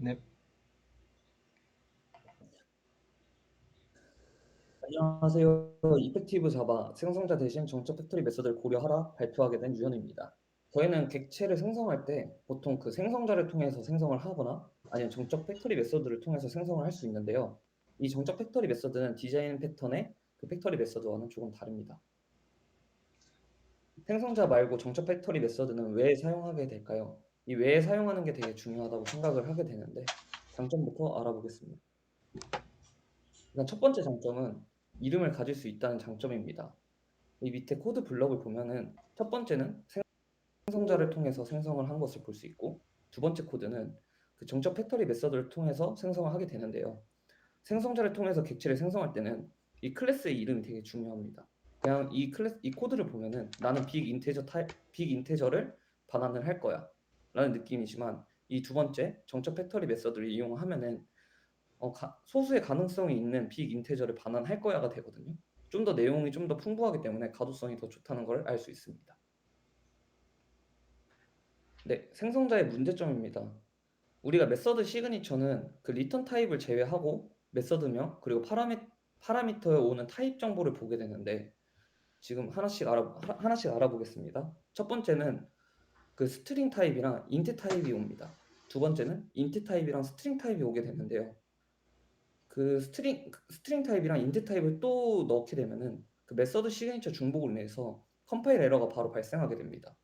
네, 안녕하세요. 이펙티브 자바 생성자 대신 정적 팩토리 메서드를 고려하라 발표하게 된 유현우입니다. 저희는 객체를 생성할 때 보통 그 생성자를 통해서 생성을 하거나 아니면 정적 팩토리 메서드를 통해서 생성을 할 수 있는데요. 이 정적 팩토리 메서드는 디자인 패턴의 그 팩토리 메서드와는 조금 다릅니다. 생성자 말고 정적 팩토리 메서드는 왜 사용하게 될까요? 이 왜 사용하는 게 되게 중요하다고 생각을 하게 되는데 장점부터 알아보겠습니다. 일단 첫 번째 장점은 이름을 가질 수 있다는 장점입니다. 이 밑에 코드 블럭을 보면은 첫 번째는 생성자를 통해서 생성을 한 것을 볼 수 있고, 두 번째 코드는 그 정적 팩토리 메서드를 통해서 생성을 하게 되는데요. 생성자를 통해서 객체를 생성할 때는 이 클래스의 이름이 되게 중요합니다. 그냥 이 코드를 보면은 나는 빅 인테저를 반환을 할 거야 라는 느낌이지만, 이 두 번째 정적 팩토리 메서드를 이용하면은 소수의 가능성이 있는 빅 인테저를 반환할 거야가 되거든요. 좀 더 내용이 좀 더 풍부하기 때문에 가독성이 더 좋다는 걸 알 수 있습니다. 네, 생성자의 문제점입니다. 우리가 메서드 시그니처는 그 리턴 타입을 제외하고 메서드명 그리고 파라미터에 오는 타입 정보를 보게 되는데, 지금 하나씩 알아보겠습니다. 첫 번째는 그 스트링 타입이랑 인트 타입이 옵니다. 두 번째는 인트 타입이랑 스트링 타입이 오게 되는데요. 그 스트링 타입이랑 인트 타입을 또 넣게 되면은 그 메서드 시그니처 중복을 인해서 컴파일 에러가 바로 발생하게 됩니다.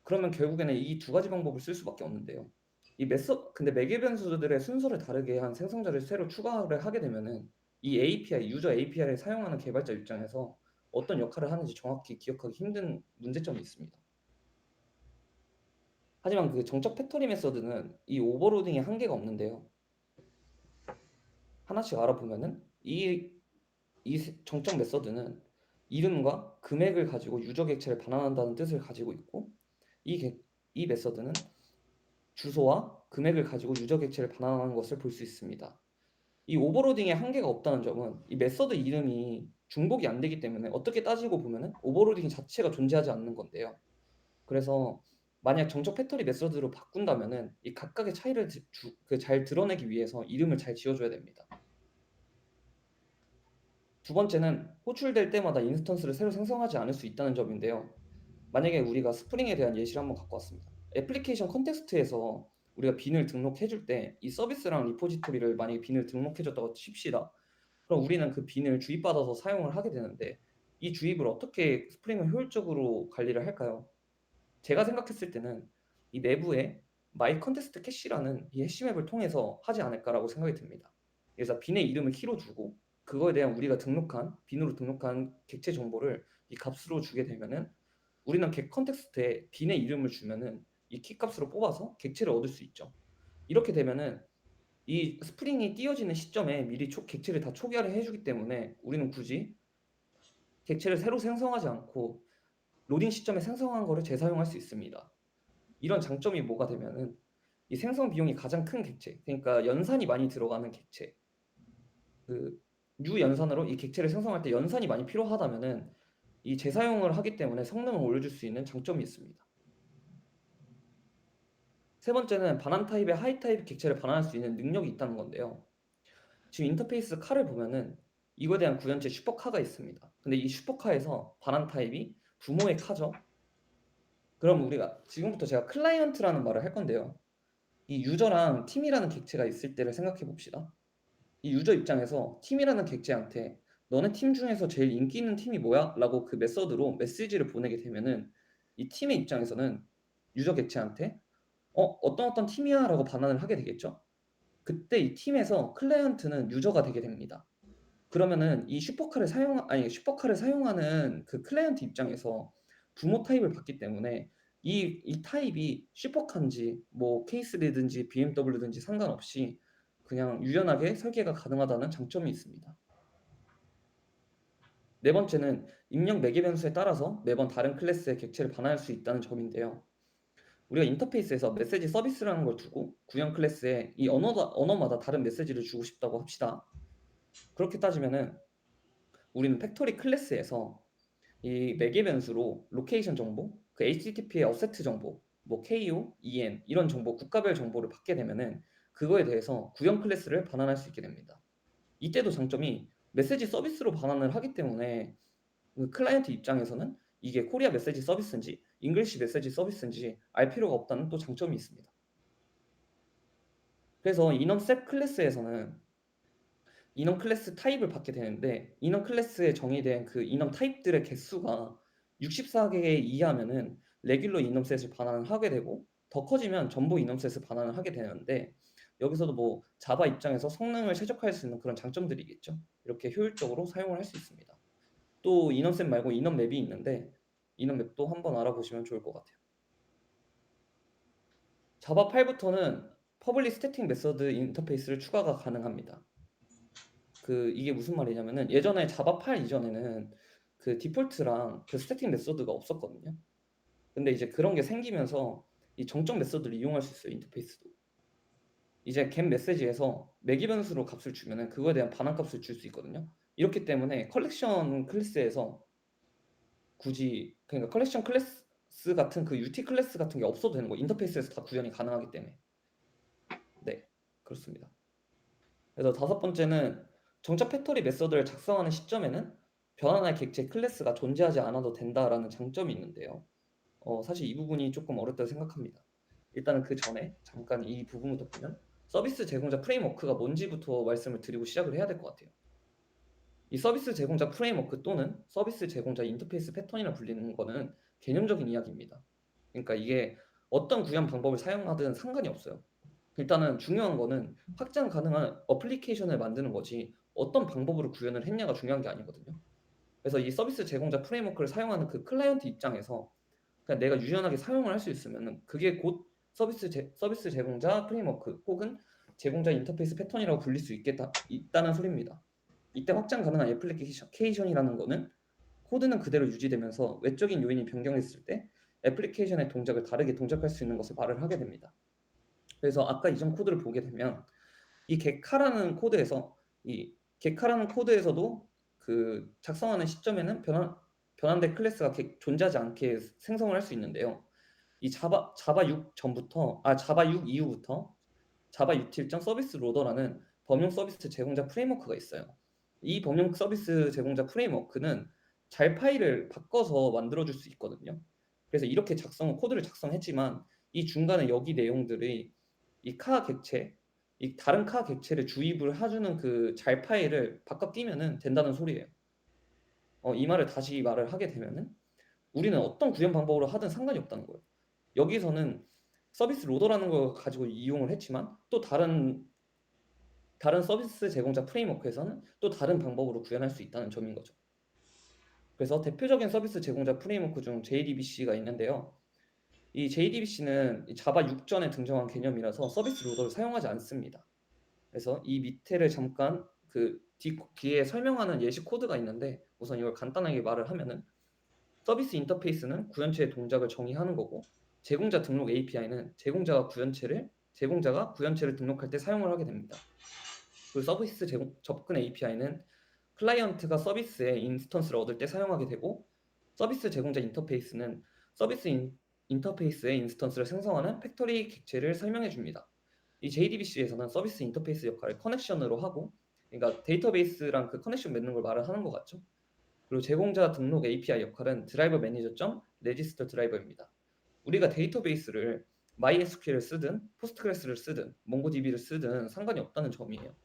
그러면 결국에는 이 두 가지 방법을 쓸 수밖에 없는데요. 근데 매개 변수들의 순서를 다르게 한 생성자를 새로 추가를 하게 되면은 이 유저 API를 사용하는 개발자 입장에서 어떤 역할을 하는지 정확히 기억하기 힘든 문제점이 있습니다. 하지만 그 정적 팩토리 메서드는 이 오버로딩에 한계가 없는데요. 하나씩 알아보면은 이 정적 메서드는 이름과 금액을 가지고 유저 객체를 반환한다는 뜻을 가지고 있고, 이, 객- 이 메서드는 주소와 금액을 가지고 유저 객체를 반환하는 것을 볼 수 있습니다. 이 오버로딩에 한계가 없다는 점은 이 메서드 이름이 중복이 안 되기 때문에 어떻게 따지고 보면은 오버로딩 자체가 존재하지 않는 건데요. 그래서 만약 정적 팩토리 메서드로 바꾼다면은 이 각각의 차이를 잘 드러내기 위해서 이름을 잘 지어줘야 됩니다. 두 번째는 호출될 때마다 인스턴스를 새로 생성하지 않을 수 있다는 점인데요. 만약에 우리가 스프링에 대한 예시를 한번 갖고 왔습니다. 애플리케이션 컨텍스트에서 우리가 빈을 등록해 줄 때 이 서비스랑 리포지토리를 만약에 빈을 등록해 줬다고 칩시다. 그럼 우리는 그 빈을 주입받아서 사용을 하게 되는데, 이 주입을 어떻게 스프링은 효율적으로 관리를 할까요? 제가 생각했을 때는 이 내부에 my context 캐시라는 이 해시맵을 통해서 하지 않을까라고 생각이 듭니다. 그래서 빈의 이름을 키로 주고 그거에 대한 우리가 빈으로 등록한 객체 정보를 이 값으로 주게 되면은, 우리는 객 컨텍스트에 빈의 이름을 주면은 이 키 값으로 뽑아서 객체를 얻을 수 있죠. 이렇게 되면은 이 스프링이 띄어지는 시점에 미리 객체를 다 초기화를 해주기 때문에 우리는 굳이 객체를 새로 생성하지 않고 로딩 시점에 생성한 거를 재사용할 수 있습니다. 이런 장점이 뭐가 되면은 이 생성 비용이 가장 큰 객체, 그러니까 연산이 많이 들어가는 객체, 그 유연산으로 이 객체를 생성할 때 연산이 많이 필요하다면은 이 재사용을 하기 때문에 성능을 올려줄 수 있는 장점이 있습니다. 세 번째는 반환 타입의 하이 타입 객체를 반환할 수 있는 능력이 있다는 건데요. 지금 인터페이스 카를 보면은 이거에 대한 구현체 슈퍼카가 있습니다. 근데 이 슈퍼카에서 반환 타입이 부모의 카죠. 그럼 우리가 지금부터 제가 클라이언트라는 말을 할 건데요. 이 유저랑 팀이라는 객체가 있을 때를 생각해 봅시다. 이 유저 입장에서 팀이라는 객체한테 너네 팀 중에서 제일 인기 있는 팀이 뭐야? 라고 그 메서드로 메시지를 보내게 되면은 이 팀의 입장에서는 유저 객체한테 어떤 팀이야? 라고 반환을 하게 되겠죠. 그때 이 팀에서 클라이언트는 유저가 되게 됩니다. 그러면은 슈퍼카를 사용하는 그 클라이언트 입장에서 부모 타입을 받기 때문에 이 타입이 슈퍼카인지 뭐 케이스리든지 BMW든지 상관없이 그냥 유연하게 설계가 가능하다는 장점이 있습니다. 네 번째는 입력 매개 변수에 따라서 매번 다른 클래스의 객체를 반환할 수 있다는 점인데요. 우리가 인터페이스에서 메시지 서비스라는 걸 두고 구형 클래스에 이 언어마다 다른 메시지를 주고 싶다고 합시다. 그렇게 따지면은 우리는 팩토리 클래스에서 이 매개 변수로 로케이션 정보, 그 HTTP의 어세트 정보, 뭐 KO, EN 이런 정보, 국가별 정보를 받게 되면은 그거에 대해서 구형 클래스를 반환할 수 있게 됩니다. 이때도 장점이 메시지 서비스로 반환을 하기 때문에 그 클라이언트 입장에서는 이게 코리아 메시지 서비스인지 잉글리시 메시지 서비스인지 알 필요가 없다는 또 장점이 있습니다. 그래서 이넘셋 클래스에서는 이넘 클래스 타입을 받게 되는데 이넘 클래스에 정의된 그 이넘 타입들의 개수가 64개 이하면은 레귤러 이넘셋을 반환을 하게 되고 더 커지면 전부 이넘셋을 반환을 하게 되는데 여기서도 뭐 자바 입장에서 성능을 최적화할 수 있는 그런 장점들이겠죠. 이렇게 효율적으로 사용을 할 수 있습니다. 또 이넘셋 말고 이넘맵이 있는데 이넘맵도 한번 알아보시면 좋을 것 같아요. 자바 8부터는 퍼블릭 스태틱 메서드 인터페이스를 추가가 가능합니다. 이게 무슨 말이냐면은 예전에 자바 8 이전에는 그 디폴트랑 그 스태틱 메소드가 없었거든요. 근데 이제 그런 게 생기면서 이 정적 메소드를 이용할 수 있어요, 인터페이스도. 이제 get 메시지에서 매기 변수로 값을 주면은 그거에 대한 반환값을 줄 수 있거든요. 이렇기 때문에 컬렉션 클래스에서 굳이 그러니까 컬렉션 클래스 같은 그 UT 클래스 같은 게 없어도 되는 거예요. 인터페이스에서 다 구현이 가능하기 때문에. 네, 그렇습니다. 그래서 다섯 번째는 정적 팩토리 메서드를 작성하는 시점에는 변환할 객체 클래스가 존재하지 않아도 된다라는 장점이 있는데요. 사실 이 부분이 조금 어렵다고 생각합니다. 일단은 그 전에 잠깐 이 부분부터 보면 서비스 제공자 프레임워크가 뭔지부터 말씀을 드리고 시작을 해야 될 것 같아요. 이 서비스 제공자 프레임워크 또는 서비스 제공자 인터페이스 패턴이라 불리는 거는 개념적인 이야기입니다. 그러니까 이게 어떤 구현 방법을 사용하든 상관이 없어요. 일단은 중요한 거는 확장 가능한 어플리케이션을 만드는 거지 어떤 방법으로 구현을 했냐가 중요한 게 아니거든요. 그래서 이 서비스 제공자 프레임워크를 사용하는 그 클라이언트 입장에서 그냥 내가 유연하게 사용을 할 수 있으면은 그게 곧 서비스 제공자 프레임워크 혹은 제공자 인터페이스 패턴이라고 불릴 수 있다는 소리입니다. 이때 확장 가능한 애플리케이션이라는 거는 코드는 그대로 유지되면서 외적인 요인이 변경했을 때 애플리케이션의 동작을 다르게 동작할 수 있는 것을 말을 하게 됩니다. 그래서 아까 이전 코드를 보게 되면 이 게카라는 코드에서도 그 작성하는 시점에는 변환된 클래스가 존재하지 않게 생성을 할 수 있는데요. 이 자바 6 전부터 자바 6 이후부터 자바 유틸 서비스 로더라는 범용 서비스 제공자 프레임워크가 있어요. 이 범용 서비스 제공자 프레임워크는 잘 파일을 바꿔서 만들어 줄 수 있거든요. 그래서 이렇게 코드를 작성했지만 이 중간에 여기 내용들이 이 다른 카 객체를 주입을 해주는 그 잘 파일을 바꿔 끼면은 된다는 소리예요. 이 말을 다시 말을 하게 되면은 우리는 어떤 구현 방법으로 하든 상관이 없다는 거예요. 여기서는 서비스 로더라는 걸 가지고 이용을 했지만 또 다른 서비스 제공자 프레임워크에서는 또 다른 방법으로 구현할 수 있다는 점인 거죠. 그래서 대표적인 서비스 제공자 프레임워크 중 JDBC가 있는데요. 이 JDBC는 자바 6전에 등장한 개념이라서 서비스 로더를 사용하지 않습니다. 그래서 이 밑에를 잠깐 뒤에 설명하는 예시 코드가 있는데 우선 이걸 간단하게 말을 하면은 서비스 인터페이스는 구현체의 동작을 정의하는 거고 제공자 등록 API는 제공자가 구현체를 등록할 때 사용을 하게 됩니다. 그리고 서비스 접근 API는 클라이언트가 서비스의 인스턴스를 얻을 때 사용하게 되고 서비스 제공자 인터페이스는 인터페이스의 인스턴스를 생성하는 팩토리 객체를 설명해 줍니다. 이 JDBC에서는 서비스 인터페이스 역할을 커넥션으로 하고 그러니까 데이터베이스랑 그 커넥션 맺는 걸 말을 하는 것 같죠. 그리고 제공자 등록 API 역할은 드라이버 매니저 레지스터 드라이버입니다. 우리가 데이터베이스를 MySQL을 쓰든 포스트그레스를 쓰든 몽고DB를 쓰든 상관이 없다는 점이에요.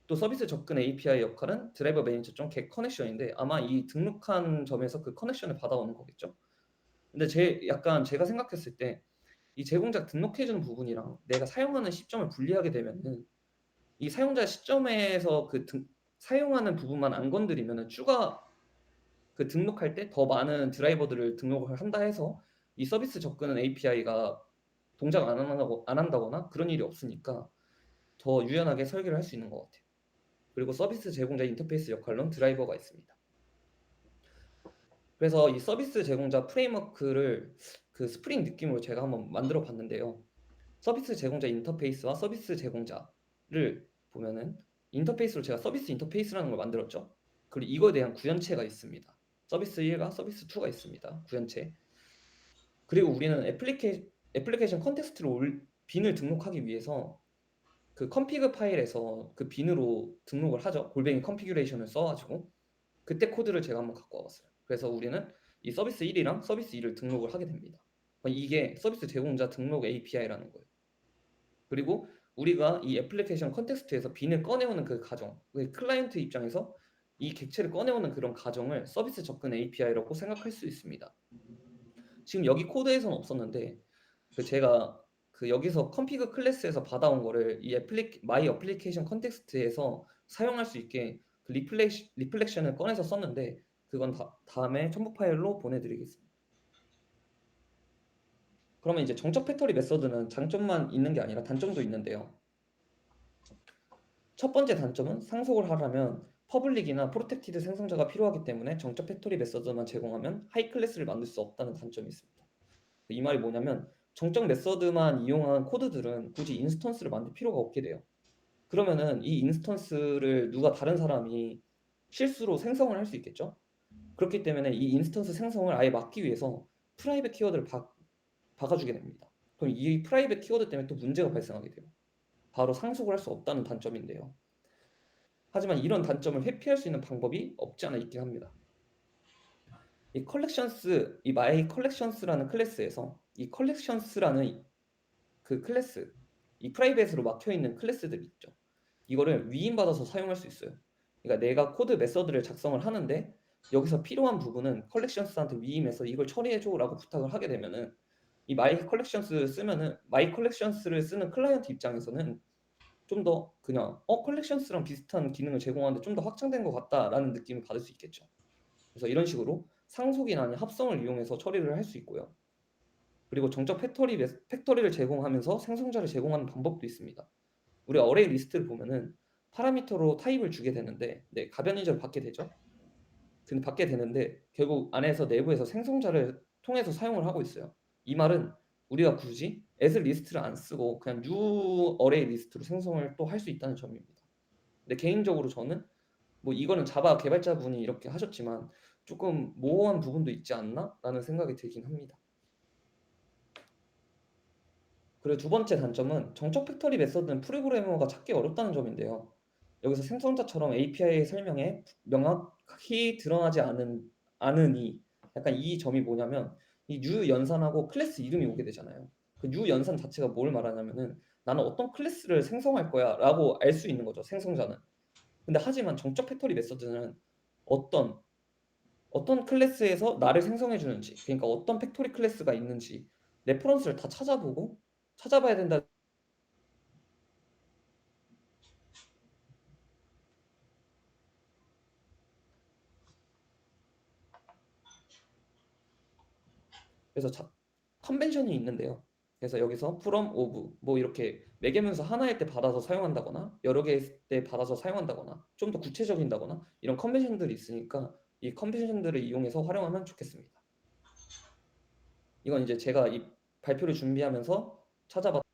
또 서비스 접근 API 역할은 드라이버 매니저 get 커넥션인데 아마 이 등록한 점에서 그 커넥션을 받아오는 거겠죠. 근데 제가 생각했을 때 이 제공자 등록해주는 부분이랑 내가 사용하는 시점을 분리하게 되면은 이 사용자 시점에서 사용하는 부분만 안 건드리면은 추가 등록할 때 더 많은 드라이버들을 등록을 한다 해서 이 서비스 접근 API가 동작 안 한다거나 그런 일이 없으니까 더 유연하게 설계를 할 수 있는 것 같아요. 그리고 서비스 제공자 인터페이스 역할로는 드라이버가 있습니다. 그래서 이 서비스 제공자 프레임워크를 스프링 느낌으로 제가 한번 만들어 봤는데요. 서비스 제공자 인터페이스와 서비스 제공자를 보면은 인터페이스로 제가 서비스 인터페이스라는 걸 만들었죠. 그리고 이거에 대한 구현체가 있습니다. 서비스 1과 서비스 2가 있습니다. 구현체. 그리고 우리는 애플리케이션 컨텍스트로 빈을 등록하기 위해서 그 config 파일에서 그 빈으로 등록을 하죠. 골뱅이 configuration을 써 가지고 그때 코드를 제가 한번 갖고 와 봤어요. 그래서 우리는 이 서비스 1이랑 서비스 2를 등록을 하게 됩니다. 이게 서비스 제공자 등록 API라는 거예요. 그리고 우리가 이 애플리케이션 컨텍스트에서 빈을 꺼내오는 그 과정, 그 클라이언트 입장에서 이 객체를 꺼내오는 그런 과정을 서비스 접근 API라고 생각할 수 있습니다. 지금 여기 코드에서는 없었는데 제가 여기서 config 클래스에서 받아온 거를 이 my application 컨텍스트에서 사용할 수 있게 그 리플렉션을 꺼내서 썼는데 그건 다음에 첨부 파일로 보내드리겠습니다. 그러면 이제 정적 팩토리 메서드는 장점만 있는 게 아니라 단점도 있는데요. 첫 번째 단점은 상속을 하려면 퍼블릭이나 프로텍티드 생성자가 필요하기 때문에 정적 팩토리 메서드만 제공하면 하이 클래스를 만들 수 없다는 단점이 있습니다. 이 말이 뭐냐면 정적 메서드만 이용한 코드들은 굳이 인스턴스를 만들 필요가 없게 돼요. 그러면은 이 인스턴스를 누가 다른 사람이 실수로 생성을 할 수 있겠죠? 그렇기 때문에 이 인스턴스 생성을 아예 막기 위해서 프라이빗 키워드를 박아주게 됩니다. 그럼 이 프라이빗 키워드 때문에 또 문제가 발생하게 돼요. 바로 상속을 할 수 없다는 단점인데요. 하지만 이런 단점을 회피할 수 있는 방법이 없지 않아 있긴 합니다. 이 컬렉션스, 이 마이 컬렉션스라는 클래스에서 이 컬렉션스라는 그 클래스, 이 프라이빗으로 막혀 있는 클래스들 있죠. 이거를 위임받아서 사용할 수 있어요. 그러니까 내가 코드 메서드를 작성을 하는데 여기서 필요한 부분은 컬렉션스한테 위임해서 이걸 처리해줘라고 부탁을 하게 되면은 이 마이 컬렉션스 쓰면은 마이 컬렉션스를 쓰는 클라이언트 입장에서는 좀 더 그냥 컬렉션스랑 비슷한 기능을 제공하는데 좀 더 확장된 것 같다라는 느낌을 받을 수 있겠죠. 그래서 이런 식으로 상속이나 아니면 합성을 이용해서 처리를 할 수 있고요. 그리고 정적 팩토리를 제공하면서 생성자를 제공하는 방법도 있습니다. 우리가 어레이 리스트를 보면은 파라미터로 타입을 주게 되는데 가변 인저를 받게 되죠. 근데 받게 되는데 결국 안에서 내부에서 생성자를 통해서 사용을 하고 있어요. 이 말은 우리가 굳이 as 리스트를 안 쓰고 그냥 new array 리스트로 생성을 또 할 수 있다는 점입니다. 근데 개인적으로 저는 뭐 이거는 자바 개발자분이 이렇게 하셨지만 조금 모호한 부분도 있지 않나? 라는 생각이 들긴 합니다. 그리고 두 번째 단점은 정적 팩토리 메서드는 프로그래머가 찾기 어렵다는 점인데요. 여기서 생성자처럼 API 설명에 명확히 드러나지 않으니 약간 이 점이 뭐냐면 이 new 연산하고 클래스 이름이 오게 되잖아요. 그 new 연산 자체가 뭘 말하냐면은 나는 어떤 클래스를 생성할 거야 라고 알 수 있는 거죠, 생성자는. 근데 하지만 정적 팩토리 메서드는 어떤 클래스에서 나를 생성해 주는지, 그러니까 어떤 팩토리 클래스가 있는지 레퍼런스를 다 찾아보고 찾아봐야 된다. 그래서 컨벤션이 있는데요. 그래서 여기서 from of 뭐 이렇게 매개문서 하나일 때 받아서 사용한다거나 여러 개일 때 받아서 사용한다거나 좀 더 구체적인다거나 이런 컨벤션들이 있으니까 이 컨벤션들을 이용해서 활용하면 좋겠습니다. 이건 이제 제가 이 발표를 준비하면서 찾아봤